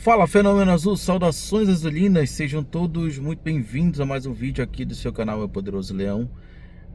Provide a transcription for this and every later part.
Fala, Fenômeno Azul, saudações azulinas, sejam todos muito bem-vindos a mais um vídeo aqui do seu canal Meu Poderoso Leão,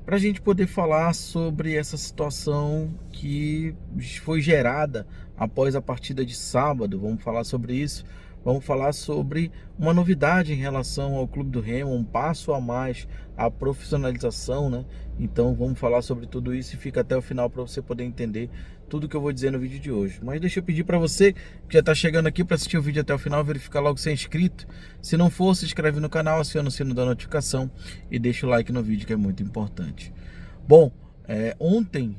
para a gente poder falar sobre essa situação que foi gerada após a partida de sábado. Vamos falar sobre isso, vamos falar sobre uma novidade em relação ao Clube do Remo, um passo a mais, a profissionalização, né? Então vamos falar sobre tudo isso e fica até o final para você poder entender tudo que eu vou dizer no vídeo de hoje. Mas deixa eu pedir para você que já está chegando aqui para assistir o vídeo até o final, verificar logo se é inscrito. Se não for, se inscreve no canal, aciona o sino da notificação e deixa o like no vídeo, que é muito importante. Bom, ontem,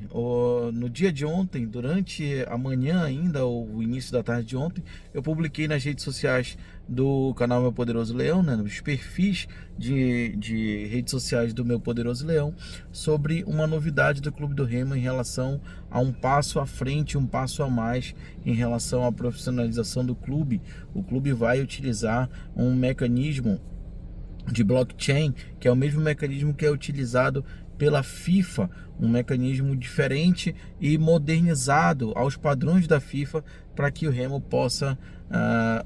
no dia de ontem, durante a manhã ainda, ou o início da tarde de ontem, eu publiquei nas redes sociais do canal Meu Poderoso Leão, né, nos perfis de redes sociais do Meu Poderoso Leão, sobre uma novidade do Clube do Remo em relação a um passo à frente, um passo a mais em relação à profissionalização do clube. O clube vai utilizar um mecanismo de blockchain, que é o mesmo mecanismo que é utilizado pela FIFA, um mecanismo diferente e modernizado aos padrões da FIFA, para que o Remo possa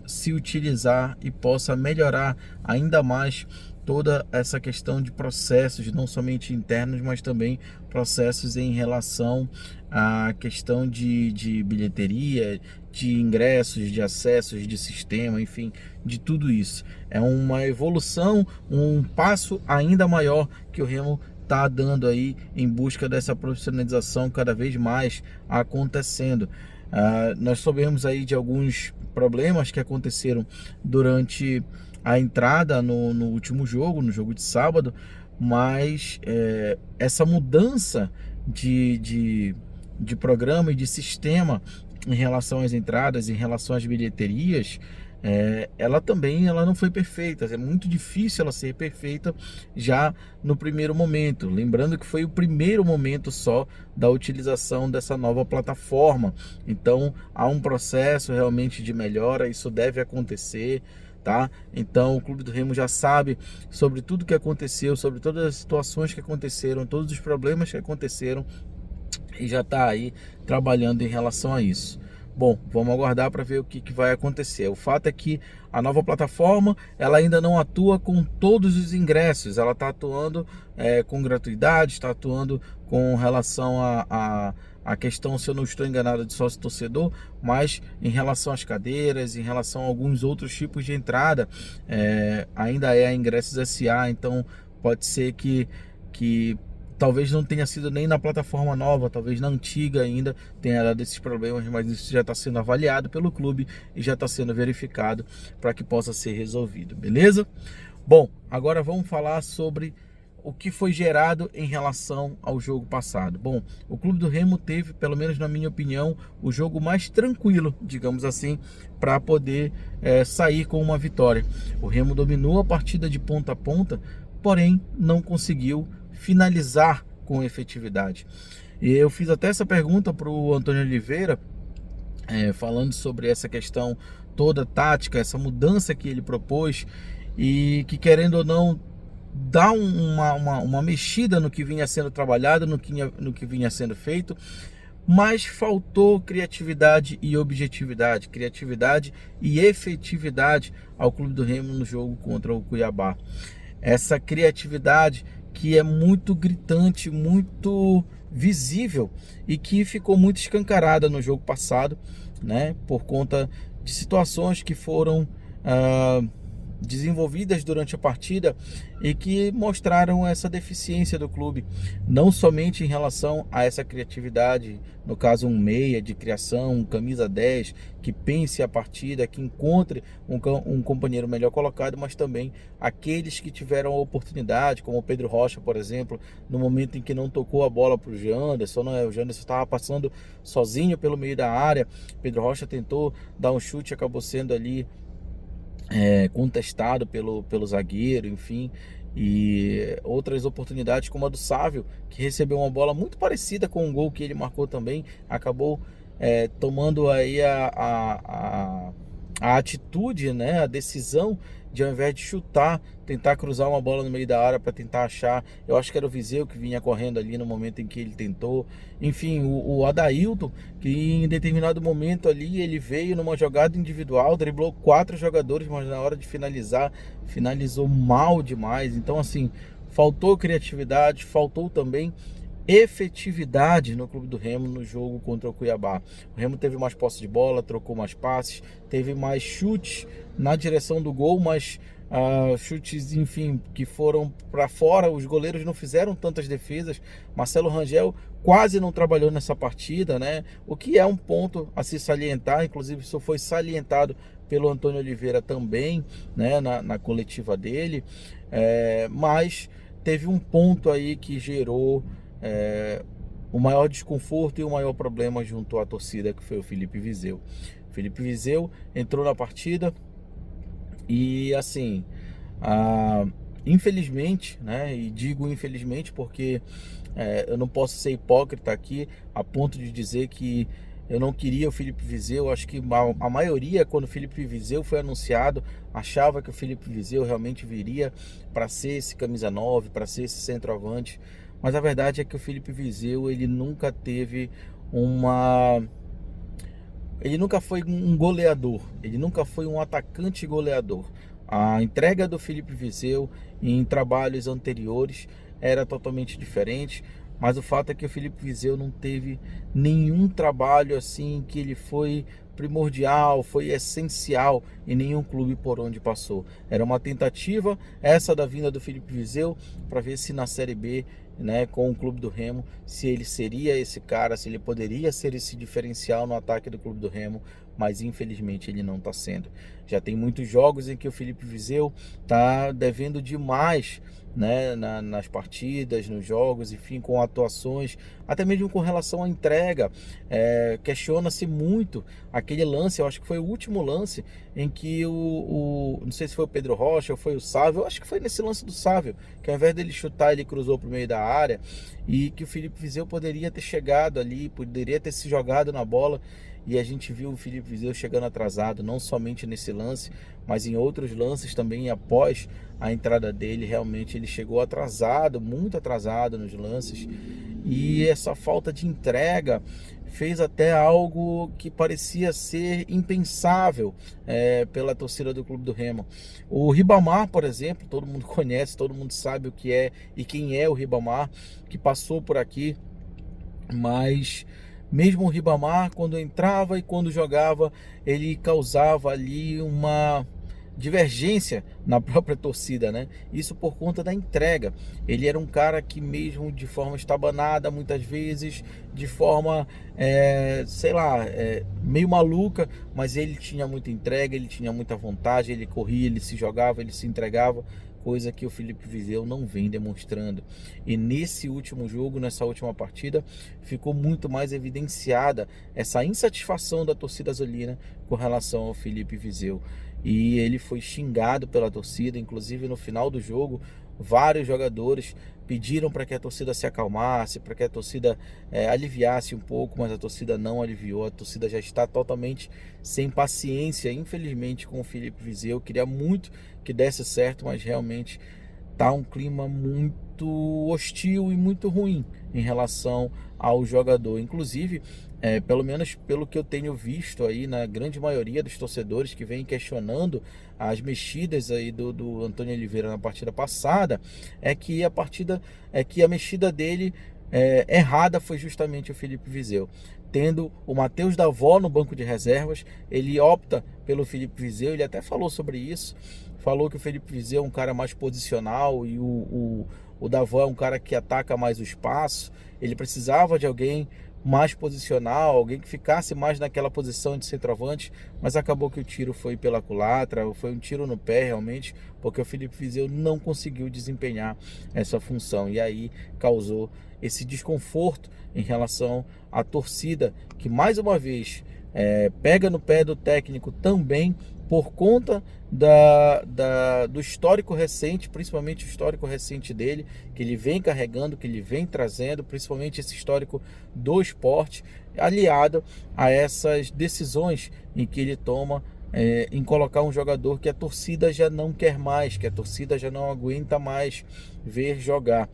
se utilizar e possa melhorar ainda mais toda essa questão de processos, não somente internos, mas também processos em relação à questão de bilheteria, de ingressos, de acessos, de sistema, enfim, de tudo isso. É uma evolução, um passo ainda maior que o Remo está dando aí em busca dessa profissionalização cada vez mais acontecendo. Nós soubemos aí de alguns problemas que aconteceram durante a entrada no último jogo, no jogo de sábado, mas essa mudança de programa e de sistema em relação às entradas, em relação às bilheterias, ela não foi perfeita. É muito difícil ela ser perfeita já no primeiro momento, lembrando que foi o primeiro momento só da utilização dessa nova plataforma. Então há um processo realmente de melhora, isso deve acontecer, tá? Então o Clube do Remo já sabe sobre tudo que aconteceu, sobre todas as situações que aconteceram, todos os problemas que aconteceram, e já está aí trabalhando em relação a isso. Bom, vamos aguardar para ver o que vai acontecer. O fato é que a nova plataforma, ela ainda não atua com todos os ingressos. Ela está atuando com gratuidade, está atuando com relação a questão, se eu não estou enganado, de sócio-torcedor, mas em relação às cadeiras, em relação a alguns outros tipos de entrada, ainda é a Ingressos SA. Então pode ser que talvez não tenha sido nem na plataforma nova, talvez na antiga ainda tenha dado esses problemas, mas isso já está sendo avaliado pelo clube e já está sendo verificado para que possa ser resolvido, beleza? Bom, agora vamos falar sobre o que foi gerado em relação ao jogo passado. Bom, o Clube do Remo teve, pelo menos na minha opinião, o jogo mais tranquilo, digamos assim, para poder sair com uma vitória. O Remo dominou a partida de ponta a ponta, porém não conseguiu finalizar com efetividade. E eu fiz até essa pergunta para o Antônio Oliveira, falando sobre essa questão toda tática, essa mudança que ele propôs e que, querendo ou não, dá uma mexida no que vinha sendo trabalhado, no que vinha sendo feito, mas faltou criatividade e objetividade, criatividade e efetividade ao Clube do Remo no jogo contra o Cuiabá. Essa criatividade que é muito gritante, muito visível e que ficou muito escancarada no jogo passado, né, por conta de situações que foram desenvolvidas durante a partida e que mostraram essa deficiência do clube, não somente em relação a essa criatividade, no caso um meia de criação, um camisa 10 que pense a partida, que encontre um companheiro melhor colocado, mas também aqueles que tiveram a oportunidade, como o Pedro Rocha, por exemplo, no momento em que não tocou a bola para o Janderson, né? O Janderson estava passando sozinho pelo meio da área, Pedro Rocha tentou dar um chute, acabou sendo ali contestado pelo zagueiro, enfim, e outras oportunidades como a do Sávio, que recebeu uma bola muito parecida com o gol que ele marcou também, acabou tomando aí a a atitude, né, a decisão de, ao invés de chutar, tentar cruzar uma bola no meio da área para tentar achar. Eu acho que era o Viseu que vinha correndo ali no momento em que ele tentou. Enfim, o Adailton, que em determinado momento ali ele veio numa jogada individual, driblou 4 jogadores, mas na hora de finalizar, finalizou mal demais. Então, assim, faltou criatividade, faltou também efetividade no Clube do Remo no jogo contra o Cuiabá. O Remo teve mais posse de bola, trocou mais passes, teve mais chutes na direção do gol, mas chutes, enfim, que foram para fora. Os goleiros não fizeram tantas defesas. Marcelo Rangel quase não trabalhou nessa partida, né? O que é um ponto a se salientar, inclusive isso foi salientado pelo Antônio Oliveira também, né, na coletiva dele, mas teve um ponto aí que gerou o maior desconforto e o maior problema junto à torcida, que foi o Felipe Viseu. O Felipe Viseu entrou na partida e, assim, infelizmente, né, e digo infelizmente porque eu não posso ser hipócrita aqui a ponto de dizer que eu não queria o Felipe Viseu. Acho que a maioria, quando o Felipe Viseu foi anunciado, achava que o Felipe Viseu realmente viria para ser esse camisa 9, para ser esse centroavante. Mas a verdade é que o Felipe Viseu, ele nunca teve ele nunca foi um goleador, ele nunca foi um atacante goleador. A entrega do Felipe Viseu em trabalhos anteriores era totalmente diferente, mas o fato é que o Felipe Viseu não teve nenhum trabalho assim que ele foi primordial, foi essencial em nenhum clube por onde passou. Era uma tentativa essa da vinda do Felipe Viseu para ver se na Série B, né, com o Clube do Remo, se ele seria esse cara, se ele poderia ser esse diferencial no ataque do Clube do Remo, mas infelizmente ele não está sendo. Já tem muitos jogos em que o Felipe Viseu está devendo demais, né, nas partidas, nos jogos, enfim, com atuações, até mesmo com relação à entrega. Questiona-se muito aquele lance, eu acho que foi o último lance em que não sei se foi o Pedro Rocha ou foi o Sávio, eu acho que foi nesse lance do Sávio, que ao invés dele chutar, ele cruzou para o meio da área, e que o Felipe Viseu poderia ter chegado ali, poderia ter se jogado na bola. E a gente viu o Felipe Viseu chegando atrasado, não somente nesse lance, mas em outros lances também. Após a entrada dele, realmente ele chegou atrasado, muito atrasado nos lances. E essa falta de entrega fez até algo que parecia ser impensável pela torcida do Clube do Remo. O Ribamar, por exemplo, todo mundo conhece, todo mundo sabe o que é e quem é o Ribamar, que passou por aqui, mas mesmo o Ribamar, quando entrava e quando jogava, ele causava ali uma divergência na própria torcida, né? Isso por conta da entrega. Ele era um cara que, mesmo de forma estabanada, muitas vezes, de forma, sei lá, meio maluca, mas ele tinha muita entrega, ele tinha muita vontade, ele corria, ele se jogava, ele se entregava, coisa que o Felipe Viseu não vem demonstrando. E nesse último jogo, nessa última partida, ficou muito mais evidenciada essa insatisfação da torcida azulina com relação ao Felipe Viseu. E ele foi xingado pela torcida, inclusive no final do jogo, vários jogadores pediram para que a torcida se acalmasse, para que a torcida aliviasse um pouco, mas a torcida não aliviou. A torcida já está totalmente sem paciência, infelizmente, com o Felipe Viseu. Queria muito que desse certo, mas realmente tá um clima muito hostil e muito ruim em relação ao jogador. Inclusive, pelo menos pelo que eu tenho visto aí na grande maioria dos torcedores que vem questionando as mexidas aí do Antônio Oliveira na partida passada, é que a mexida dele errada foi justamente o Felipe Viseu. Tendo o Matheus Davó no banco de reservas, ele opta pelo Felipe Viseu. Ele até falou sobre isso, falou que o Felipe Viseu é um cara mais posicional e o Davó é um cara que ataca mais o espaço. Ele precisava de alguém mais posicional, alguém que ficasse mais naquela posição de centroavante, mas acabou que o tiro foi pela culatra, foi um tiro no pé realmente, porque o Felipe Viseu não conseguiu desempenhar essa função, e aí causou esse desconforto em relação à torcida, que mais uma vez pega no pé do técnico também, por conta do histórico recente, principalmente o histórico recente dele, que ele vem carregando, que ele vem trazendo, principalmente esse histórico do esporte, aliado a essas decisões em que ele toma em colocar um jogador que a torcida já não quer mais, que a torcida já não aguenta mais ver jogar.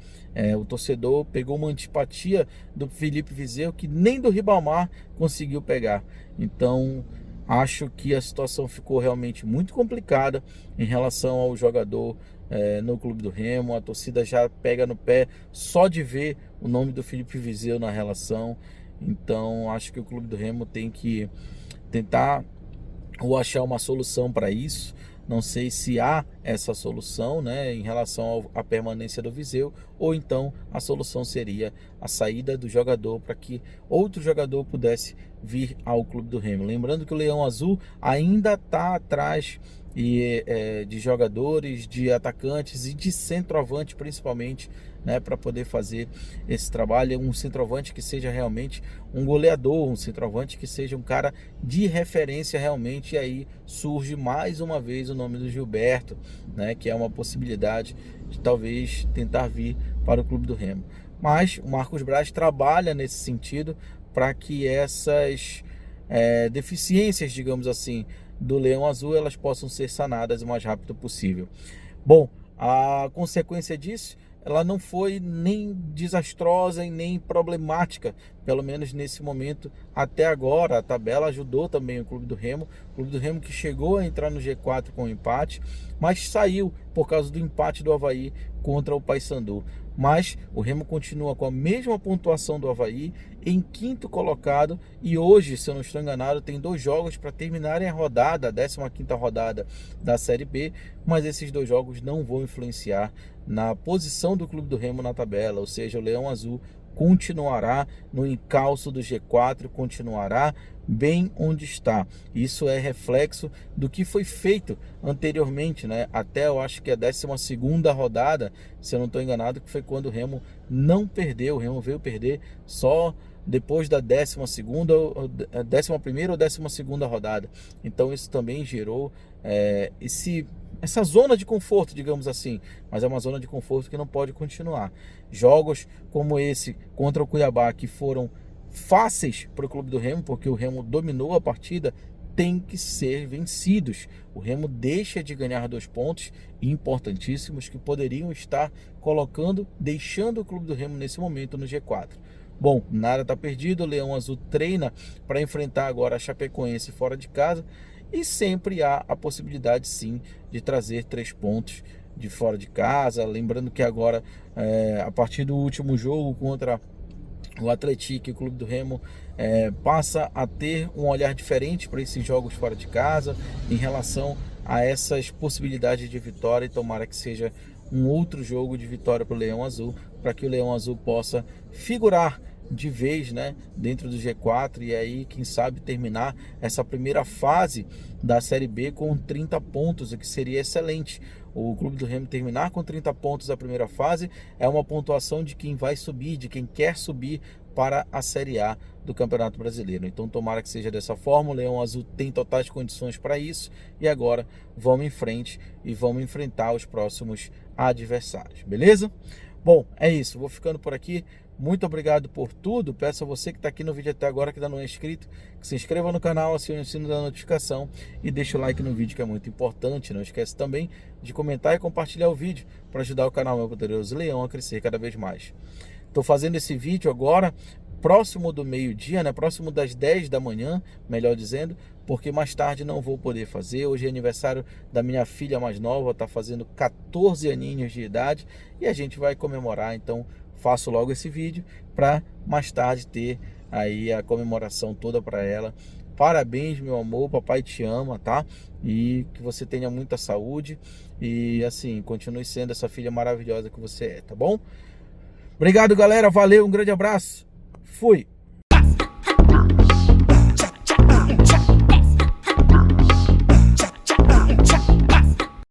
O torcedor pegou uma antipatia do Felipe Viseu que nem do Ribamar conseguiu pegar. Então acho que a situação ficou realmente muito complicada em relação ao jogador no Clube do Remo. A torcida já pega no pé só de ver o nome do Felipe Viseu na relação. Então acho que o Clube do Remo tem que tentar ou achar uma solução para isso. Não sei se há essa solução, né, em relação à permanência do Viseu, ou então a solução seria a saída do jogador para que outro jogador pudesse vir ao Clube do Remo. Lembrando que o Leão Azul ainda está atrás de jogadores, de atacantes e de centroavante principalmente, né, para poder fazer esse trabalho. Um centroavante que seja realmente um goleador, um centroavante que seja um cara de referência realmente. E aí surge mais uma vez o nome do Gilberto, né, que é uma possibilidade de talvez tentar vir para o Clube do Remo. Mas o Marcos Braz trabalha nesse sentido para que essas deficiências, digamos assim, do Leão Azul, elas possam ser sanadas o mais rápido possível. Bom, a consequência disso, ela não foi nem desastrosa e nem problemática, pelo menos nesse momento até agora. A tabela ajudou também o Clube do Remo que chegou a entrar no G4 com um empate, mas saiu por causa do empate do Avaí contra o Paysandu. Mas o Remo continua com a mesma pontuação do Avaí, em quinto colocado, e hoje, se eu não estou enganado, tem 2 jogos para terminarem a rodada, a 15ª rodada da Série B, mas esses 2 jogos não vão influenciar na posição do Clube do Remo na tabela, ou seja, o Leão Azul continuará no encalço do G4, continuará bem onde está. Isso é reflexo do que foi feito anteriormente, né? Até eu acho que a 12ª rodada, se eu não estou enganado, que foi quando o Remo não perdeu. O Remo veio perder só depois da 11ª ou 12ª rodada. Então isso também gerou essa zona de conforto, digamos assim, mas é uma zona de conforto que não pode continuar. Jogos como esse contra o Cuiabá, que foram fáceis para o Clube do Remo, porque o Remo dominou a partida, tem que ser vencidos. O Remo deixa de ganhar 2 pontos importantíssimos que poderiam estar deixando o Clube do Remo nesse momento no G4. Bom, nada está perdido. O Leão Azul treina para enfrentar agora a Chapecoense fora de casa, e sempre há a possibilidade sim de trazer 3 pontos de fora de casa. Lembrando que agora, a partir do último jogo contra o Atlético, o Clube do Remo passa a ter um olhar diferente para esses jogos fora de casa em relação a essas possibilidades de vitória, e tomara que seja um outro jogo de vitória para o Leão Azul, para que o Leão Azul possa figurar de vez, né, dentro do G4, e aí quem sabe terminar essa primeira fase da Série B com 30 pontos, o que seria excelente. O Clube do Remo terminar com 30 pontos a primeira fase é uma pontuação de quem vai subir, de quem quer subir para a Série A do Campeonato Brasileiro. Então tomara que seja dessa forma. O Leão Azul tem totais condições para isso, e agora vamos em frente e vamos enfrentar os próximos adversários, beleza? Bom, é isso, vou ficando por aqui. Muito obrigado por tudo. Peço a você que está aqui no vídeo até agora, que ainda não é inscrito, que se inscreva no canal, acione o sino da notificação e deixe o like no vídeo, que é muito importante. Não esquece também de comentar e compartilhar o vídeo para ajudar o canal Meu Poderoso Leão a crescer cada vez mais. Estou fazendo esse vídeo agora próximo do meio-dia, né? Próximo das 10 da manhã, melhor dizendo, porque mais tarde não vou poder fazer. Hoje é aniversário da minha filha mais nova, está fazendo 14 aninhos de idade, e a gente vai comemorar. Então faço logo esse vídeo para mais tarde ter aí a comemoração toda para ela. Parabéns, meu amor, papai te ama, tá? E que você tenha muita saúde e assim, continue sendo essa filha maravilhosa que você é, tá bom? Obrigado, galera, valeu, um grande abraço, fui!